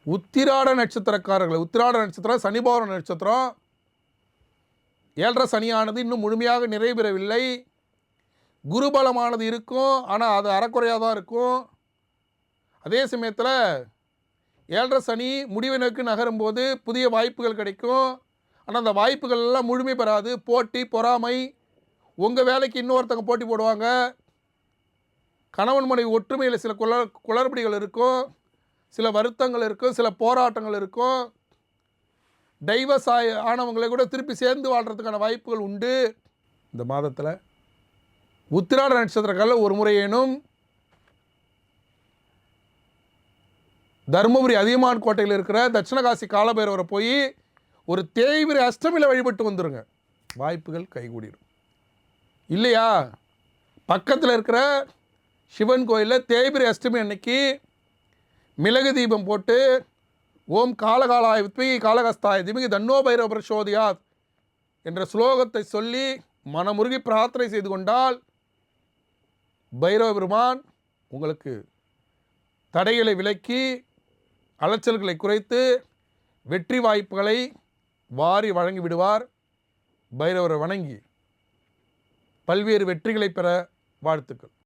உத்திராட நட்சத்திரக்காரர்கள், உத்திராட நட்சத்திரம் சனி பகவான் நட்சத்திரம். 7.5 சனியானது இன்னும் முழுமையாக நிறைவேறவில்லை. குருபலமானது இருக்கும், ஆனால் அது அறக்குறையாக தான் இருக்கும். அதே சமயத்தில் 7.5 சனி முடிவை நோக்கி நகரும்போது புதிய வாய்ப்புகள் கிடைக்கும். ஆனால் அந்த வாய்ப்புகள் எல்லாம் முழுமை பெறாது. போட்டி, பொறாமை, உங்கள் வேலைக்கு இன்னொருத்தங்க போட்டி போடுவாங்க. கணவன் மனைவி ஒற்றுமையில் சில குளறுபடிகள் இருக்கும், சில வருத்தங்கள் இருக்கும், சில போராட்டங்கள் இருக்கும். டைவர்ஸ் ஆனவங்களை கூட திருப்பி சேர்ந்து வாழ்கிறதுக்கான வாய்ப்புகள் உண்டு. இந்த மாதத்தில் உத்திராட நட்சத்திரக்காரர்கள் ஒரு முறையேனும் தருமபுரி அதியமான் கோட்டையில் இருக்கிற தட்சிணகாசி காலபைரவரை போய் ஒரு தேய்பிரை அஷ்டமியில் வழிபட்டு வந்துடுங்க, வாய்ப்புகள் கைகூடிடும். இல்லையா, பக்கத்தில் இருக்கிற சிவன் கோயிலில் தேய்பிரை அஷ்டமி அன்னைக்கு மிளகு தீபம் போட்டு ஓம் காலகாலாய வித்மிகி காலகஸ்தாய திமிகி தன்னோ பைரவ பிரசோதியாத் என்ற ஸ்லோகத்தை சொல்லி மனமுருகி பிரார்த்தனை செய்து கொண்டால் பைரவ பெருமான் உங்களுக்கு தடைகளை விலக்கி அலைச்சல்களை குறைத்து வெற்றி வாய்ப்புகளை வாரி வழங்கி விடுவார். பைரவரை வணங்கி பல்வேறு வெற்றிகளை பெற வாழ்த்துக்கள்.